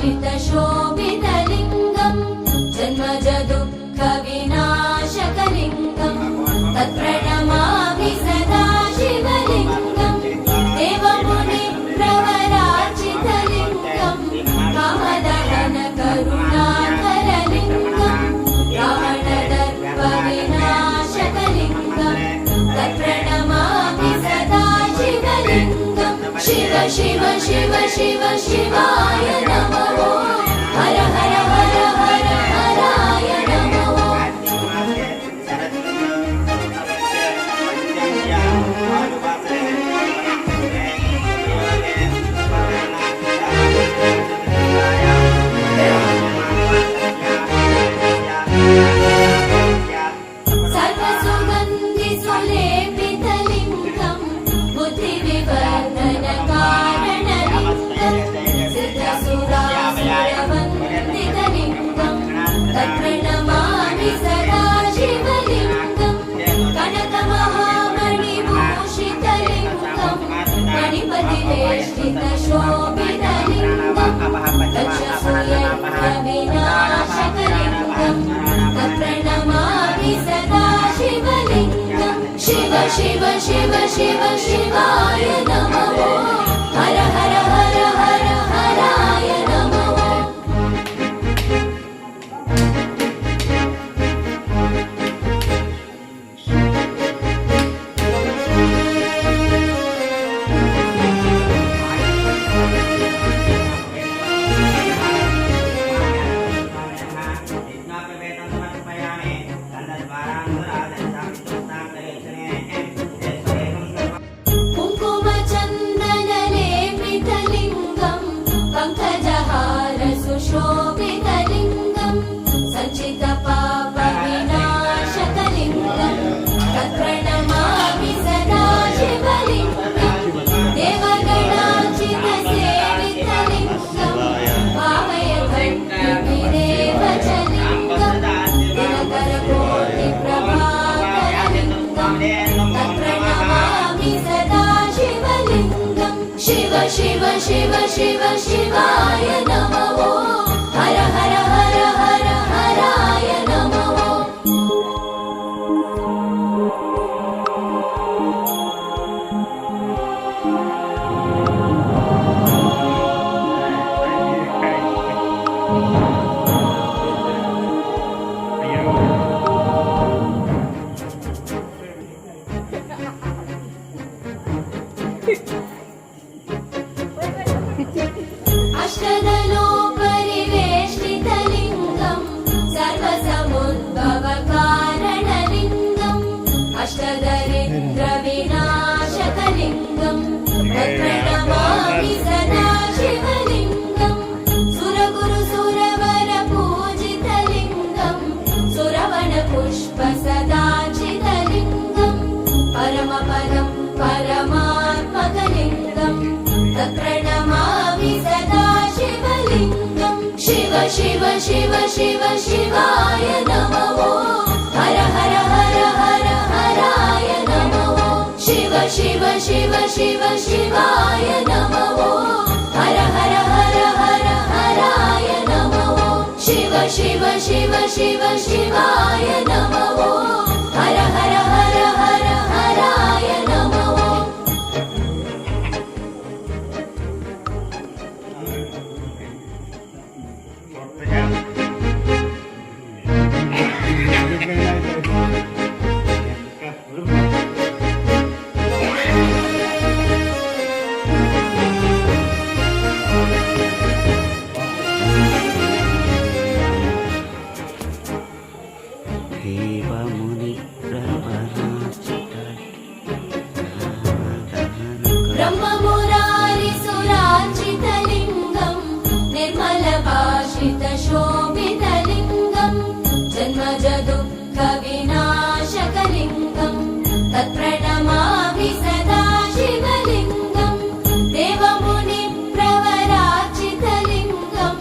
शोभितलिङ्गम् जन्मज दुःखविनाशकलिङ्गम् तत्प्रणमामि सदा शिवलिङ्गम् देवमुनिप्रवरार्चितलिङ्गम् कामदहन करुणाकरलिङ्गम् रावणदर्पविनाशकलिङ्गम् तत्प्रणमामि सदा शिवलिङ्गम् शिव शिव शिव शिव शिवाय नमो हर हर हर हर हराय नमो सर्वसुगन्धि सुलेपितलिङ्गम् बुद्धिविवर्धनकारणलिङ्गम् सिद्धसुरासुरवन्दितलिङ्गम् तत्प्रणमामि सदा शिवलिङ्गम् कनकमहामणिभूषितलिङ्गम् मणिपतिवेष्टितशोभितलिङ्गम् दक्षसूयज्ञविनाशकलिङ्गम् तत्प्रणमामि सदा शिवलिङ्गम् शिव शिव शिव शिव शिवाय नमो हर हर हर हर हराय नमो कुङ्कुमचन्दनलेपितलिङ्गम् पङ्कजहारसुशोभितलिङ्गम् सञ्चितपापविनाशकलिङ्गम् तत्प्रणमामि सदा शिवलिङ्गम् देवगणार्चितसेवितलिङ्गम् भावयभट्टिभिरेव च लिङ्गम् दिनकरकोटिप्रभाकरलिङ्गम् तत्प्रणमामि सदा शिवलिङ्गम् शिव शिव शिव शिव शिवाय नमो हर हर हर हर हराय नमो अष्टदलोपरिवेष्टितलिङ्गम् सर्वसमुद्भवकारणलिङ्गम् अष्टदरिद्रविनाशकलिङ्गम् तत्प्रणमामि सदा शिवलिङ्गम् सुरगुरुसुरवरपूजितलिङ्गम् सुरवनपुष्पसदाचितलिङ्गम् परमपदं परमात्मकलिङ्गम् तत्प्रणमामि सदा शिवलिङ्गम् शिव शिव शिव शिव शिवाय नमो हर हर हर हर हराय नमो शिव शिव शिव शिव शिवाय नमो हर हर हर हर हराय नमो शिव शिव शिव शिव शिवाय नमो हर हर हर हर हराय नमो ब्रह्ममुरारिसुरार्चितलिङ्गम् निर्मलभाषितशोभितलिङ्गम् जन्मज दुःखविनाशकलिङ्गम् तत्प्रणमामि सदा शिवलिङ्गम् देवमुनिप्रवरार्चितलिङ्गम्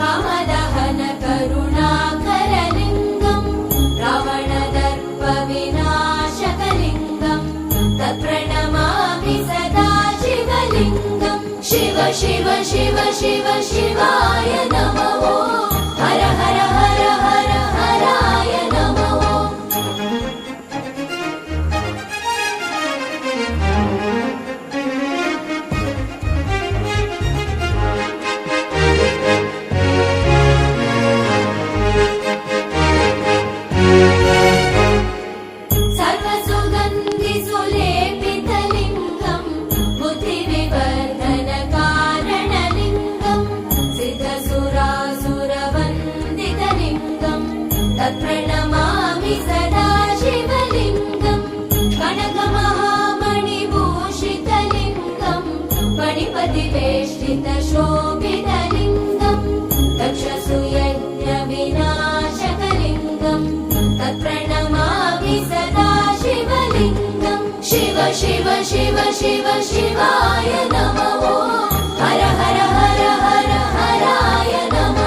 कामदहन करुणाकरलिङ्गम् रावणदर्पविनाशकलिङ्गम् तत्प्रणमामि सदा शिवलिङ्गम् शिव शिव शिव शिव शिवाय तत्प्रणमामि सदा शिवलिङ्गम् कनकमहामणिभूषितलिङ्गम् फणिपतिवेष्टितशोभितलिङ्गम् दक्षसूयज्ञविनाशकलिङ्गम् तत्प्रणमामि सदा शिवलिङ्गम् शिव शिव शिव शिव शिवाय नमो हर हर हर हर हराय नमो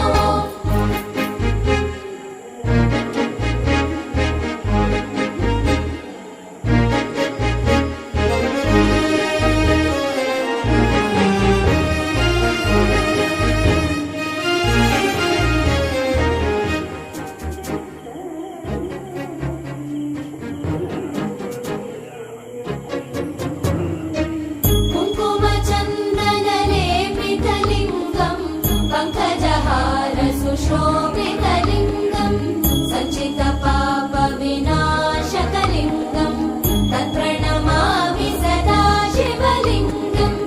शोभितलिङ्गम् सञ्चितपापविनाशकलिङ्गम् तत्प्रणमामि सदा शिवलिङ्गम्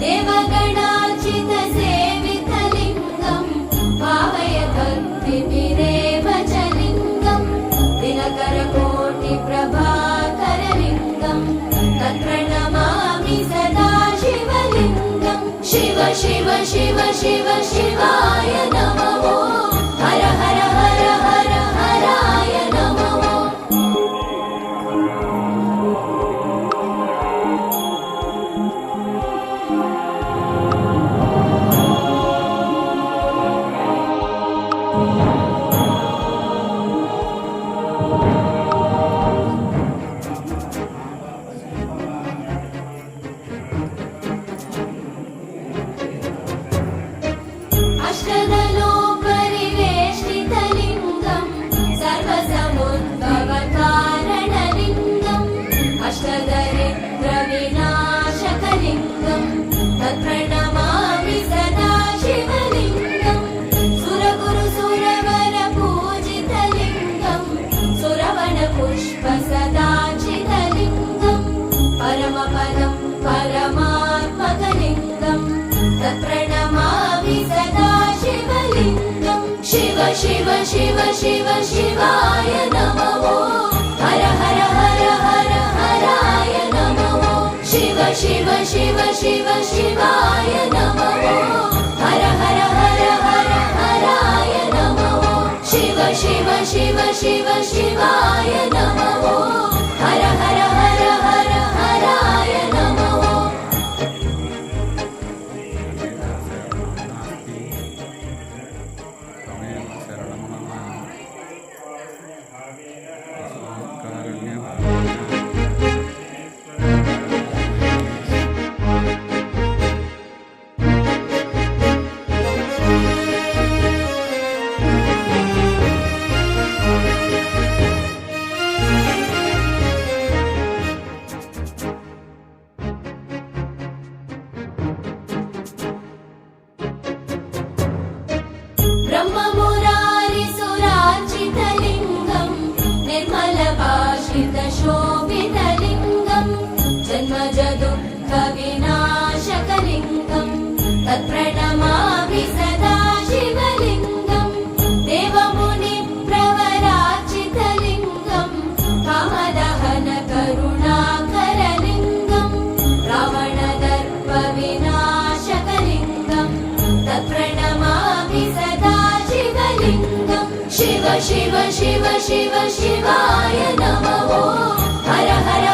देवगणार्चितसेवितलिङ्गम् भावय भक्तिभिरेव च लिङ्गम् दिनकरकोटिप्रभाकरलिङ्गम् तत्प्रणमामि सदा शिवलिङ्गम् शिव शिव शिव शिव शिवाय नमो हर हर हर हर हराय नमो अष्टदलोपरिवेष्टितलिङ्गम् सर्वसमुद्भवकारणलिङ्गम् अष्टदरिद्रविनाशकलिङ्गम् तत्प्रणमामि सदा शिवलिङ्गम् सुरगुरुसुरवरपूजितलिङ्गम् सुरवनपुष्पसदाचितलिङ्गम् परमपदम् परमात्मकलिङ्गम् तत्प्रणमामि सदा शिवलिङ्गम् शिव शिव शिव शिव शिवाय नमो हर हर हर हर हराय नमो शिव शिव शिव शिव शिवाय नमो हर हर हर हर हराय नमो शिव शिव शिव शिव शिवाय नमो हर हर हर हर हराय नमो ब्रह्ममुरारिसुरार्चितलिङ्गम् निर्मलभाषितशोभितलिङ्गम् जन्मजदुःखविनाशकलिङ्गम् तत्प्रणमामि सदा शिवलिङ्गम् देवमुनिप्रवरार्चितलिङ्गम् कामदहनकरुणाकरलिङ्गम् रावणदर्पविनाशकलिङ्गम् तत्प्रणमामि सदा शिवलिङ्गम् शिव शिव शिव शिव शिवाय नमो हर हर